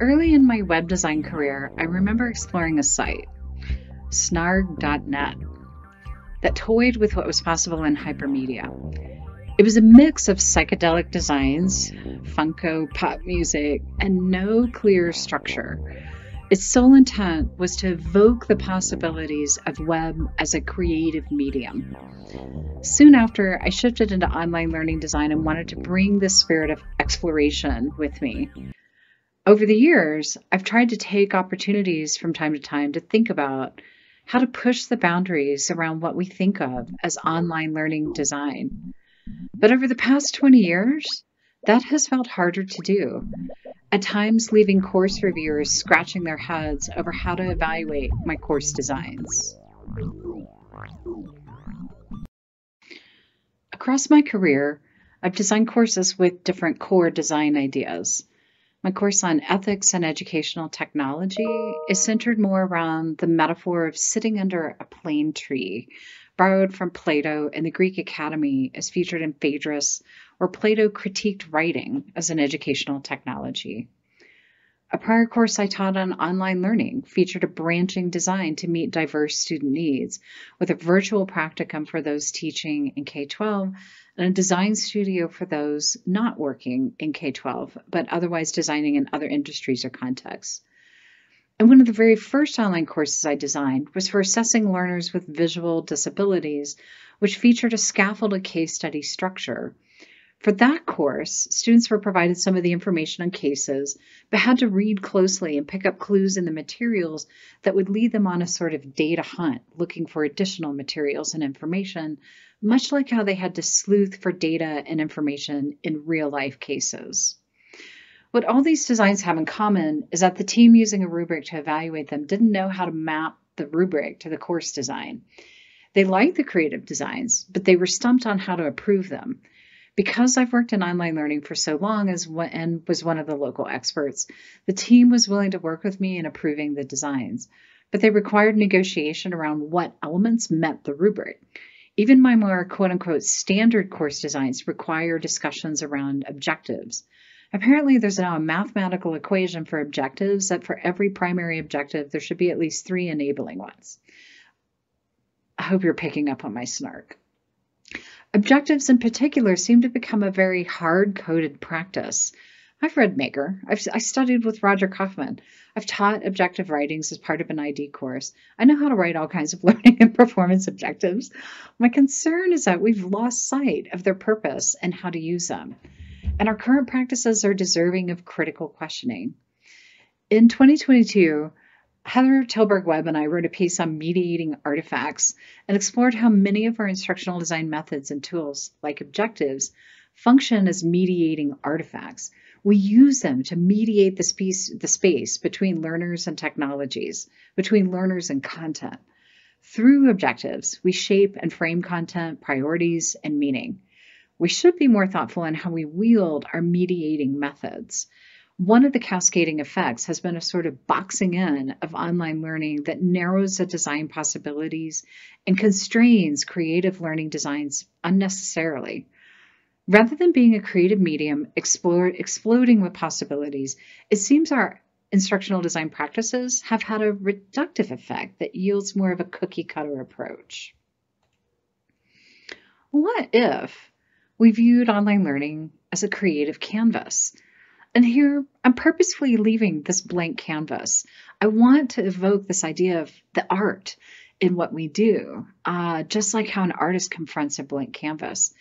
Early in my web design career, I remember exploring a site, snarg.net, that toyed with what was possible in hypermedia. It was a mix of psychedelic designs, Funko pop music, and no clear structure. Its sole intent was to evoke the possibilities of web as a creative medium. Soon after, I shifted into online learning design and wanted to bring this spirit of exploration with me. Over the years, I've tried to take opportunities from time to time to think about how to push the boundaries around what we think of as online learning design. But over the past 20 years, that has felt harder to do, at times leaving course reviewers scratching their heads over how to evaluate my course designs. Across my career, I've designed courses with different core design ideas. My course on ethics and educational technology is centered more around the metaphor of sitting under a plane tree, borrowed from Plato and the Greek Academy as featured in Phaedrus, where Plato critiqued writing as an educational technology. A prior course I taught on online learning featured a branching design to meet diverse student needs, with a virtual practicum for those teaching in K-12 and a design studio for those not working in K-12, but otherwise designing in other industries or contexts. And one of the very first online courses I designed was for assessing learners with visual disabilities, which featured a scaffolded case study structure. For that course, students were provided some of the information on cases, but had to read closely and pick up clues in the materials that would lead them on a sort of data hunt, looking for additional materials and information, much like how they had to sleuth for data and information in real-life cases. What all these designs have in common is that the team using a rubric to evaluate them didn't know how to map the rubric to the course design. They liked the creative designs, but they were stumped on how to approve them. Because I've worked in online learning for so long and was one of the local experts, the team was willing to work with me in approving the designs, but they required negotiation around what elements met the rubric. Even my more quote-unquote standard course designs require discussions around objectives. Apparently, there's now a mathematical equation for objectives that for every primary objective, there should be at least 3 enabling ones. I hope you're picking up on my snark. Objectives in particular seem to become a very hard-coded practice. I've read Maker. I studied with Roger Kaufman. I've taught objective writings as part of an ID course. I know how to write all kinds of learning and performance objectives. My concern is that we've lost sight of their purpose and how to use them. And our current practices are deserving of critical questioning. In 2022, Heather Tilburg-Webb and I wrote a piece on mediating artifacts and explored how many of our instructional design methods and tools, like objectives, function as mediating artifacts. We use them to mediate the space between learners and technologies, between learners and content. Through objectives, we shape and frame content, priorities, and meaning. We should be more thoughtful in how we wield our mediating methods. One of the cascading effects has been a sort of boxing in of online learning that narrows the design possibilities and constrains creative learning designs unnecessarily. Rather than being a creative medium exploding with possibilities, it seems our instructional design practices have had a reductive effect that yields more of a cookie-cutter approach. What if we viewed online learning as a creative canvas? And here, I'm purposefully leaving this blank canvas. I want to evoke this idea of the art in what we do, just like how an artist confronts a blank canvas.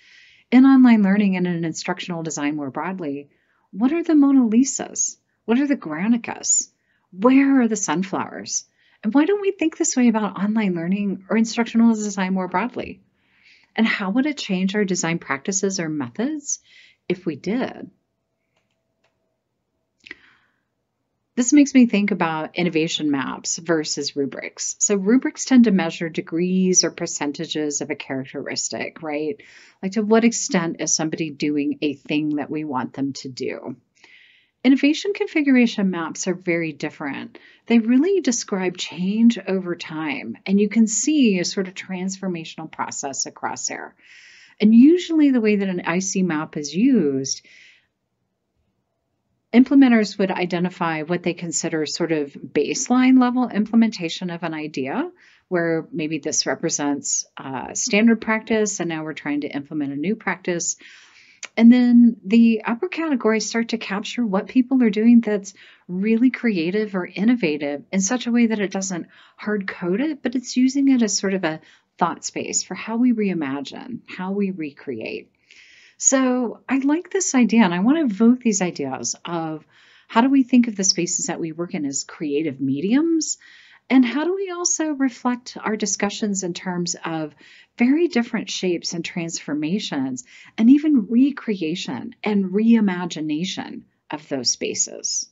In online learning and in instructional design more broadly, what are the Mona Lisas? What are the Granicas? Where are the sunflowers? And why don't we think this way about online learning or instructional design more broadly? And how would it change our design practices or methods if we did? This makes me think about innovation maps versus rubrics. So rubrics tend to measure degrees or percentages of a characteristic, right? Like, to what extent is somebody doing a thing that we want them to do? Innovation configuration maps are very different. They really describe change over time, and you can see a sort of transformational process across there. And usually the way that an IC map is used, implementers would identify what they consider sort of baseline level implementation of an idea, where maybe this represents standard practice, and now we're trying to implement a new practice. And then the upper categories start to capture what people are doing that's really creative or innovative in such a way that it doesn't hard code it, but it's using it as sort of a thought space for how we reimagine, how we recreate. So I like this idea, and I want to evoke these ideas of how do we think of the spaces that we work in as creative mediums? And how do we also reflect our discussions in terms of very different shapes and transformations, and even recreation and reimagination of those spaces?